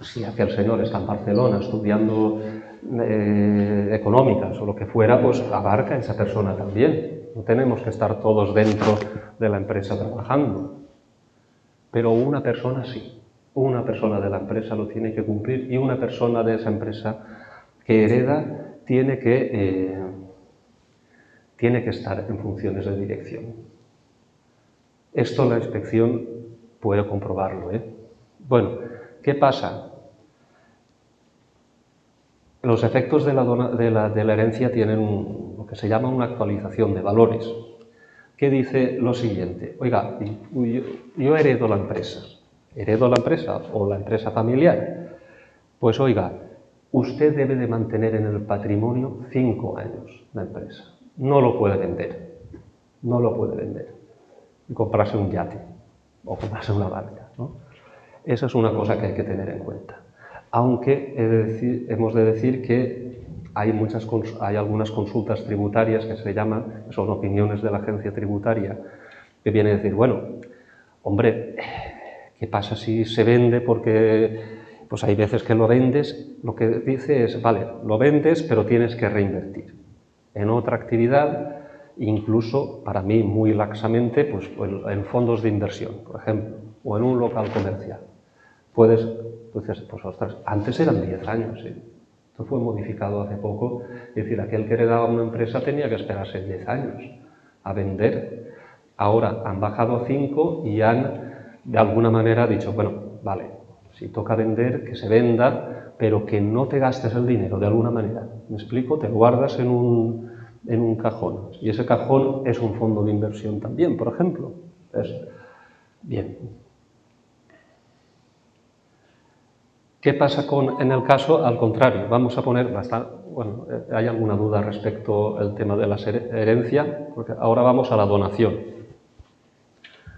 Si aquel señor está en Barcelona estudiando económicas o lo que fuera, pues abarca a esa persona también. No tenemos que estar todos dentro de la empresa trabajando. Pero una persona sí. Una persona de la empresa lo tiene que cumplir y una persona de esa empresa que hereda tiene que estar en funciones de dirección. Esto la inspección puede comprobarlo, ¿eh? Bueno, ¿qué pasa? Los efectos de la herencia tienen lo que se llama una actualización de valores. que dice lo siguiente: oiga, yo heredo la empresa o la empresa familiar. Pues oiga, usted debe de mantener en el patrimonio 5 años la empresa. No lo puede vender, no lo puede vender y comprarse un yate o comprarse una barca, ¿no? Esa es una cosa que hay que tener en cuenta. Aunque hemos de decir que hay algunas consultas tributarias que se llaman, son opiniones de la agencia tributaria, que viene a decir, bueno, hombre, ¿qué pasa si se vende? Porque pues hay veces que lo vendes, lo que dice es, vale, lo vendes, pero tienes que reinvertir en otra actividad, incluso para mí muy laxamente, pues en fondos de inversión, por ejemplo, o en un local comercial. Entonces, pues ostras, antes eran 10 años, ¿sí? Esto fue modificado hace poco, es decir, aquel que heredaba una empresa tenía que esperarse 10 años a vender. Ahora han bajado a 5 y han, de alguna manera, dicho, bueno, vale, si toca vender, que se venda, pero que no te gastes el dinero, de alguna manera. ¿Me explico? Te lo guardas en un cajón, y ese cajón es un fondo de inversión también, por ejemplo. Bien. ¿Qué pasa en el caso al contrario? Vamos a poner, bueno, hay alguna duda respecto al tema de la herencia, porque ahora vamos a la donación.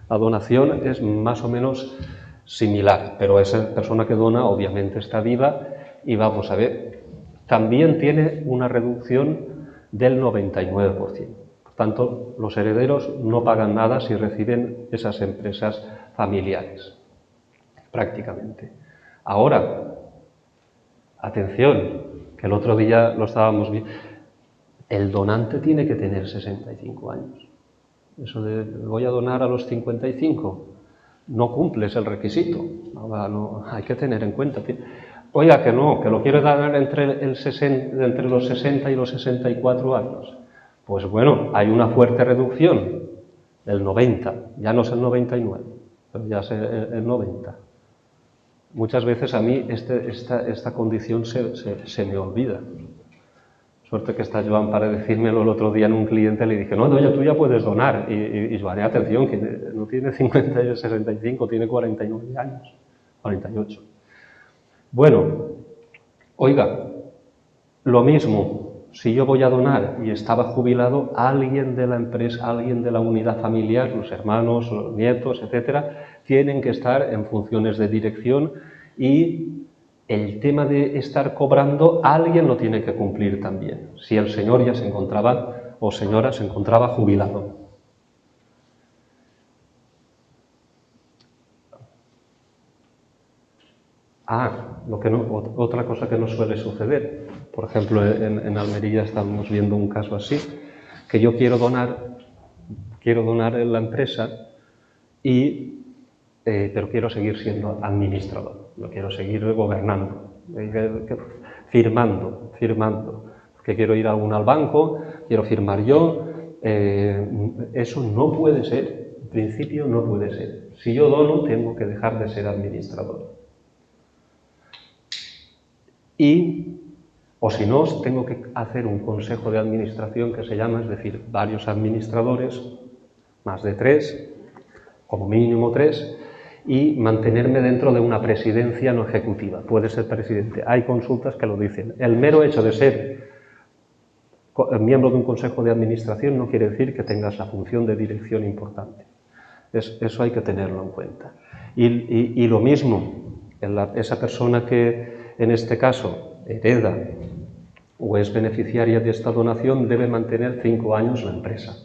La donación es más o menos similar, pero esa persona que dona obviamente está viva y vamos a ver, también tiene una reducción del 99%. Por tanto, los herederos no pagan nada si reciben esas empresas familiares, prácticamente. Ahora, atención, que el otro día lo estábamos viendo, el donante tiene que tener 65 años. Eso de voy a donar a los 55, no cumples el requisito, no, hay que tener en cuenta. Oiga, que no, que lo quiero dar entre los 60 y los 64 años. Pues bueno, hay una fuerte reducción del 90, ya no es el 99, pero ya es el 90. Muchas veces a mí esta condición se me olvida. Suerte que está Joan para decírmelo el otro día en un cliente, le dije, no, tú ya puedes donar. Y Joan, atención, que no tiene 50 y 65, tiene 49 años, 48. Bueno, oiga, lo mismo, si yo voy a donar y estaba jubilado, alguien de la empresa, alguien de la unidad familiar, los hermanos, los nietos, etcétera, tienen que estar en funciones de dirección y el tema de estar cobrando, alguien lo tiene que cumplir también, si el señor ya se encontraba, o señora se encontraba jubilado. Otra cosa que no suele suceder, por ejemplo, en Almería estamos viendo un caso así, que yo quiero donar en la empresa pero quiero seguir siendo administrador, no quiero seguir gobernando, firmando, que quiero ir al banco, quiero firmar yo, eso no puede ser, en principio no puede ser. Si yo dono, tengo que dejar de ser administrador. O si no, tengo que hacer un consejo de administración que se llama, es decir, varios administradores, más de 3, como mínimo 3, y mantenerme dentro de una presidencia no ejecutiva. Puede ser presidente. Hay consultas que lo dicen. El mero hecho de ser miembro de un consejo de administración no quiere decir que tengas la función de dirección importante. Eso hay que tenerlo en cuenta. Y lo mismo, esa persona que en este caso hereda o es beneficiaria de esta donación debe mantener 5 años la empresa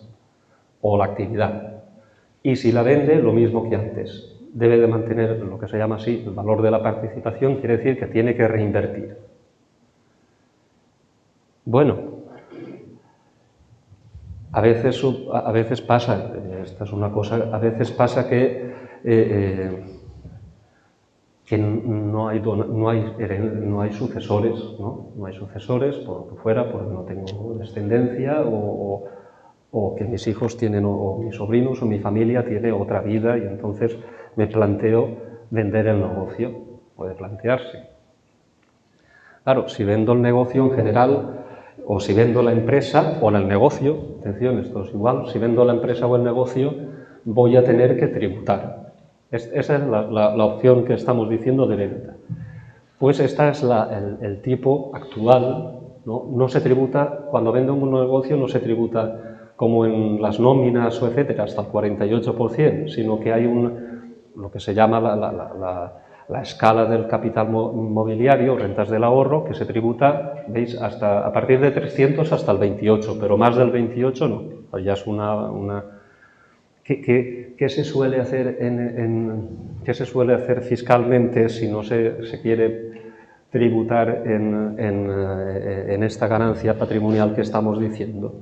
o la actividad. Y si la vende, lo mismo que antes. Debe de mantener lo que se llama así el valor de la participación, quiere decir que tiene que reinvertir. Bueno, a veces pasa, esta es una cosa, a veces pasa que no hay sucesores, ¿no? No hay sucesores por lo que fuera, porque no tengo descendencia o que mis hijos tienen, o mis sobrinos o mi familia tiene otra vida y entonces me planteo vender el negocio. Puede plantearse. Claro, si vendo el negocio en general, o si vendo la empresa o el negocio, atención, esto es igual, si vendo la empresa o el negocio, voy a tener que tributar. Esa es la opción que estamos diciendo de venta. Pues esta es el tipo actual, ¿no? No se tributa, cuando vendo un negocio no se tributa como en las nóminas o etcétera, hasta el 48%, sino que hay lo que se llama la escala del capital mobiliario, rentas del ahorro, que se tributa, veis, a partir de 300 hasta el 28, pero más del 28 no. Ya es ¿Qué se suele hacer qué se suele hacer fiscalmente si no se quiere tributar en esta ganancia patrimonial que estamos diciendo?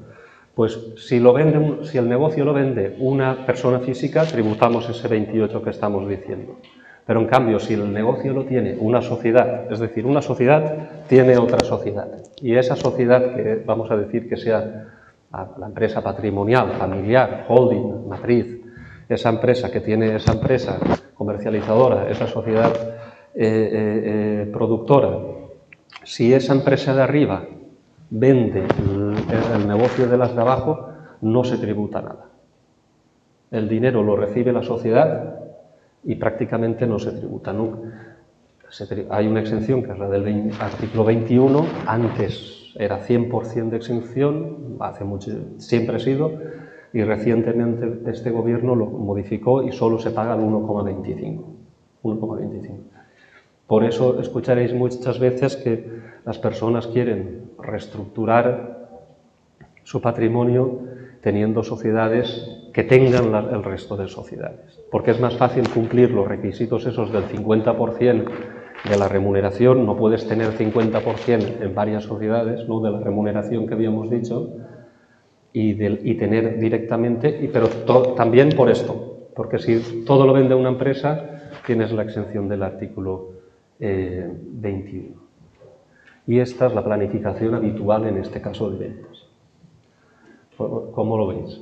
Pues si el negocio lo vende una persona física, tributamos ese 28 que estamos diciendo. Pero en cambio, si el negocio lo tiene una sociedad, es decir, una sociedad tiene otra sociedad, y esa sociedad, que vamos a decir que sea la empresa patrimonial, familiar, holding, matriz, esa empresa que tiene esa empresa comercializadora, esa sociedad productora, si esa empresa de arriba vende el negocio de las de abajo, no se tributa nada. El dinero lo recibe la sociedad y prácticamente no se tributa nunca. Hay una exención que es la del artículo 21, antes era 100% de exención, siempre ha sido, y recientemente este gobierno lo modificó y solo se paga el 1,25. Por eso escucharéis muchas veces que las personas quieren reestructurar su patrimonio teniendo sociedades que tengan el resto de sociedades, porque es más fácil cumplir los requisitos esos del 50% de la remuneración. No puedes tener 50% en varias sociedades, ¿no?, de la remuneración que habíamos dicho, y tener directamente, pero también por esto, porque si todo lo vende una empresa, tienes la exención del artículo 21. Y esta es la planificación habitual en este caso de ventas. ¿Cómo lo veis?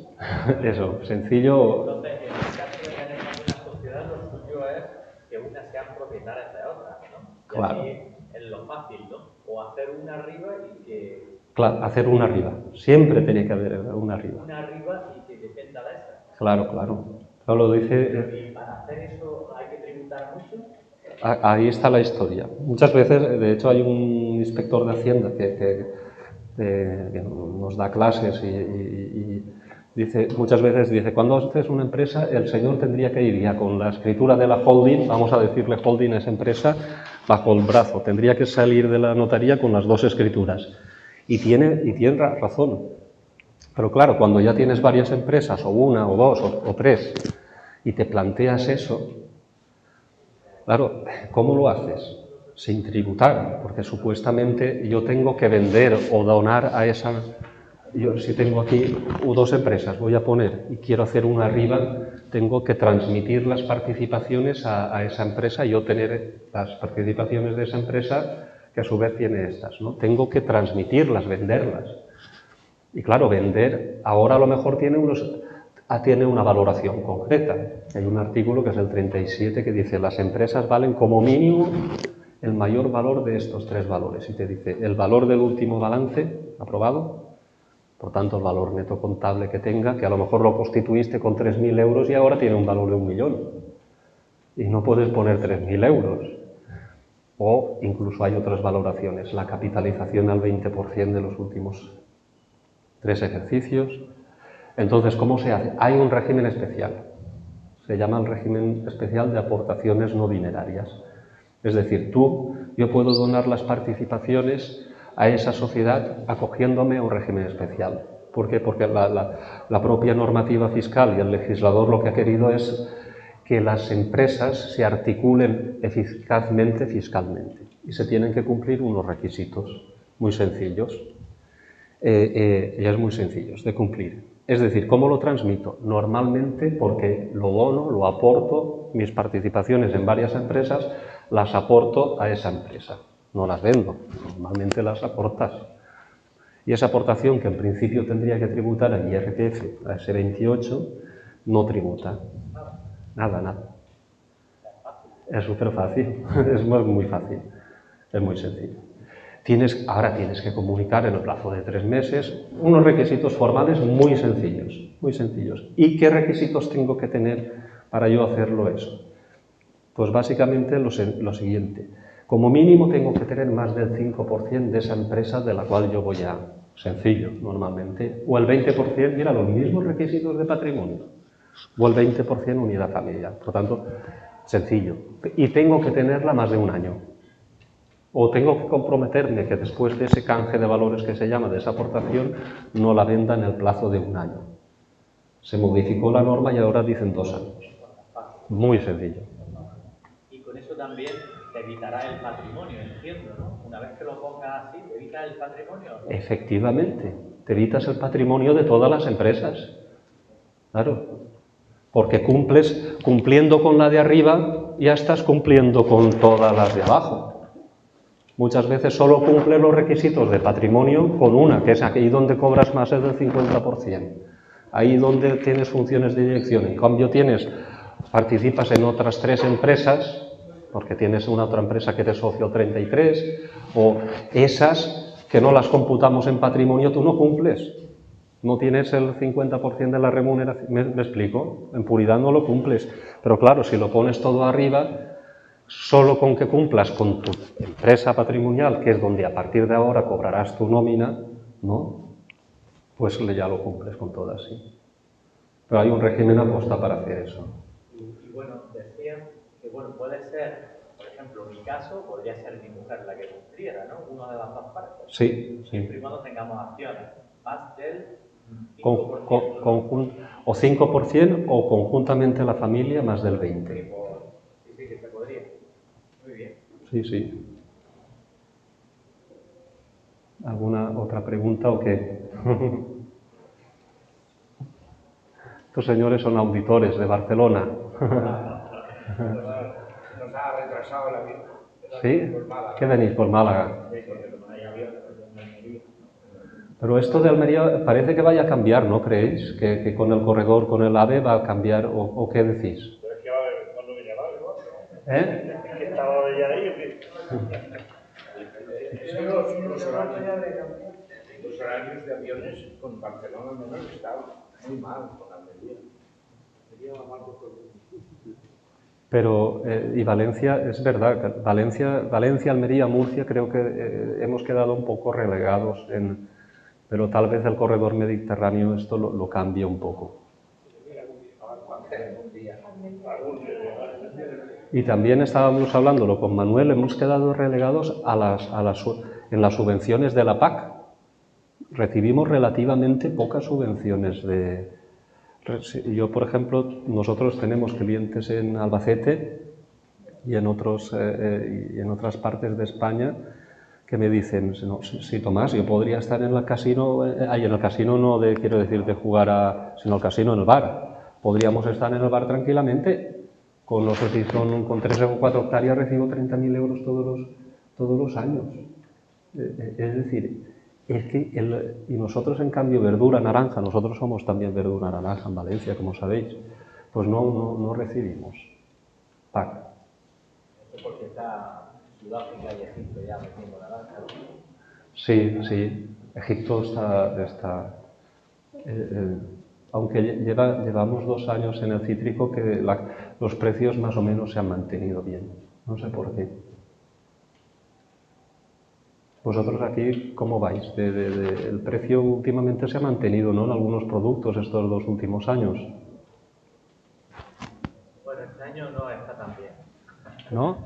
Eso, sencillo. Entonces, en el caso de tener una sociedad, lo suyo es que unas sean propietarias de otras, ¿no? Y claro. así es lo fácil, ¿no? O hacer una arriba y que... Claro, hacer una arriba. Siempre tiene que haber una arriba. Una arriba y que dependa de esa. Claro, claro. Eso lo dice... ¿Y para hacer eso hay que tributar mucho? Ahí está la historia. Muchas veces, de hecho, hay un inspector de Hacienda que nos da clases y dice, muchas veces dice, cuando haces una empresa, el señor tendría que ir ya con la escritura de la holding, vamos a decirle holding a esa empresa, bajo el brazo. Tendría que salir de la notaría con las dos escrituras. Y tiene razón. Pero claro, cuando ya tienes varias empresas, o una, o dos, o tres, y te planteas eso, claro, ¿cómo lo haces? Sin tributar, porque supuestamente yo tengo que vender o donar a esa... Yo, si tengo aquí dos empresas, voy a poner y quiero hacer una arriba, tengo que transmitir las participaciones a esa empresa y yo tener las participaciones de esa empresa que a su vez tiene estas, ¿no? Tengo que transmitirlas, venderlas. Y claro, vender ahora a lo mejor tiene una valoración concreta. Hay un artículo que es el 37 que dice las empresas valen como mínimo el mayor valor de estos tres valores. Y te dice el valor del último balance aprobado, por tanto el valor neto contable que tenga, que a lo mejor lo constituiste con 3.000 euros y ahora tiene un valor de 1 millón. Y no puedes poner 3.000 euros. O incluso hay otras valoraciones, la capitalización al 20% de los últimos 3 ejercicios. Entonces, ¿cómo se hace? Hay un régimen especial. Se llama el régimen especial de aportaciones no dinerarias. Es decir, yo puedo donar las participaciones a esa sociedad acogiéndome a un régimen especial. ¿Por qué? Porque la propia normativa fiscal y el legislador lo que ha querido es que las empresas se articulen eficazmente fiscalmente y se tienen que cumplir unos requisitos muy sencillos. Y es muy sencillo de cumplir. Es decir, ¿cómo lo transmito? Normalmente porque lo dono, lo aporto, mis participaciones en varias empresas las aporto a esa empresa. No las vendo, normalmente las aportas. Y esa aportación, que en principio tendría que tributar el IRPF, a ese 28, no tributa. Nada. Es súper fácil, es muy fácil, es muy sencillo. Ahora tienes que comunicar en el plazo de 3 meses unos requisitos formales muy sencillos, muy sencillos. ¿Y qué requisitos tengo que tener para yo hacerlo eso? Pues básicamente lo siguiente. Como mínimo tengo que tener más del 5% de esa empresa de la cual yo voy a... Sencillo, normalmente. O el 20%, mira, los mismos requisitos de patrimonio. O el 20% unidad familiar. Por tanto, sencillo. Y tengo que tenerla más de un año. O tengo que comprometerme que después de ese canje de valores que se llama, de esa aportación, no la venda en el plazo de un año. Se modificó la norma y ahora dicen 2 años. Muy sencillo. Y con eso también te evitará el patrimonio, entiendo, ¿no? Una vez que lo pongas así, ¿te evitas el patrimonio? Efectivamente, te evitas el patrimonio de todas las empresas. Claro. Porque cumpliendo con la de arriba, ya estás cumpliendo con todas las de abajo. Muchas veces solo cumples los requisitos de patrimonio con una, que es aquí donde cobras más del 50%. Ahí donde tienes funciones de dirección. En cambio participas en otras 3 empresas, porque tienes una otra empresa que eres socio 33, o esas que no las computamos en patrimonio, tú no cumples. No tienes el 50% de la remuneración. ¿Me explico? En puridad no lo cumples. Pero claro, si lo pones todo arriba, solo con que cumplas con tu empresa patrimonial, que es donde a partir de ahora cobrarás tu nómina, ¿no? Pues ya lo cumples con todas, sí. Pero hay un régimen aposta para hacer eso. Y bueno, decían que bueno, puede ser, por ejemplo, en mi caso, podría ser mi mujer la que cumpliera, ¿no? Una de las 2 partes. Sí, sí. Siempre y cuando tengamos acciones. Más del 5%. O 5% o conjuntamente la familia más del 20%. Sí, que se podría. Muy bien. Sí, sí. ¿Alguna otra pregunta o qué? Estos señores son auditores de Barcelona. Nos ha retrasado la vida. ¿Sí? ¿Qué venís por Málaga? Pero esto de Almería parece que vaya a cambiar, ¿no creéis? Que con el corredor, con el AVE va a cambiar, ¿o qué decís? ¿Cuándo me llamaba? ¿Eh? ¿Que estaba ya ahí? Los horarios de aviones con Barcelona no han estado muy mal con Almería. Pero, y Valencia, es verdad, Valencia, Almería, Murcia, creo que hemos quedado un poco relegados, pero tal vez el corredor mediterráneo esto lo cambia un poco. Y también estábamos hablándolo con Manuel, hemos quedado relegados en las subvenciones de la PAC. Recibimos relativamente pocas subvenciones Yo, por ejemplo, nosotros tenemos clientes en Albacete y en otras partes de España que me dicen, no, sí, Tomás, yo podría estar en el casino, en el casino no quiero decir de jugar sino el casino en el bar. Podríamos estar en el bar tranquilamente, con 3 o 4 hectáreas recibo 30.000 euros todos los años. Es decir, y nosotros en cambio verdura naranja, nosotros somos también verdura naranja en Valencia, como sabéis, pues no recibimos PAC. Esto porque está Sudáfrica y Egipto ya metiendo naranja. Sí, Egipto está aunque llevamos 2 años en el cítrico que los precios más o menos se han mantenido bien, no sé por qué. Vosotros aquí, ¿cómo vais? El precio últimamente se ha mantenido, ¿no?, en algunos productos estos 2 últimos años. Bueno, este año no está tan bien. ¿No?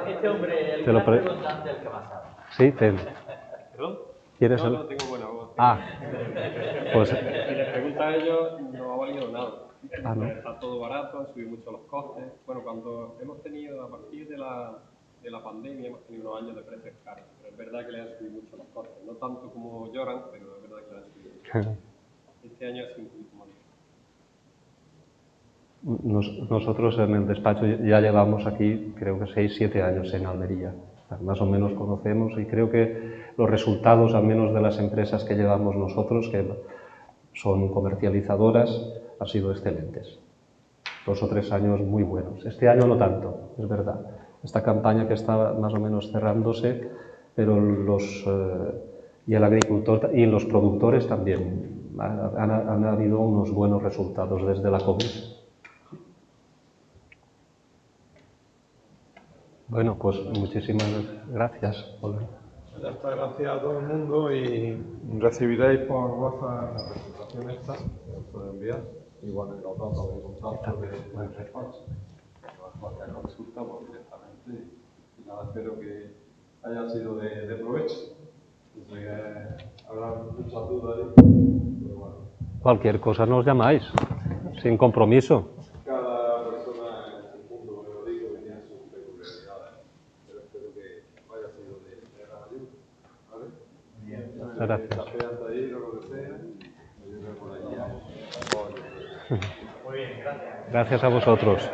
Este hombre, el Te lo gran preguntante, el que más sabe. Sí, ¿Perdón? ¿Quieres No tengo buena voz. Pues... Si les pregunta a ellos, no ha valido nada. ¿no? Está todo barato, han subido mucho los costes. Bueno, cuando hemos tenido, a partir de la pandemia, hemos tenido unos años de precios caros. Pero es verdad que le han subido mucho los costes. No tanto como lloran, pero es verdad que le han subido mucho. Este año ha sido un poquito más. Nosotros en el despacho ya llevamos aquí, creo que 6-7 años en Almería. Más o menos conocemos y creo que los resultados, al menos de las empresas que llevamos nosotros, que son comercializadoras, han sido excelentes. 2 o 3 años muy buenos. Este año no tanto, es verdad. esta campaña que está más o menos cerrándose, pero y el agricultor y los productores también han habido unos buenos resultados desde la COVID. Bueno, pues muchísimas gracias. Ya está, gracias a todo el mundo y recibiréis por WhatsApp la presentación esta, que os puedo enviar, y bueno, los datos de contacto de cualquier consulta pues, directamente. Y nada, espero que haya sido de provecho. Sé que habrá muchas dudas ahí, pero bueno. Cualquier cosa nos llamáis, sin compromiso. Cada persona en su punto melódico tenía sus peculiaridades, pero espero que haya sido de gran ayuda. ¿Vale? Bien, gracias. Café Altair o lo que sea, me ayuda por allí. Muy bien, gracias. Gracias a vosotros.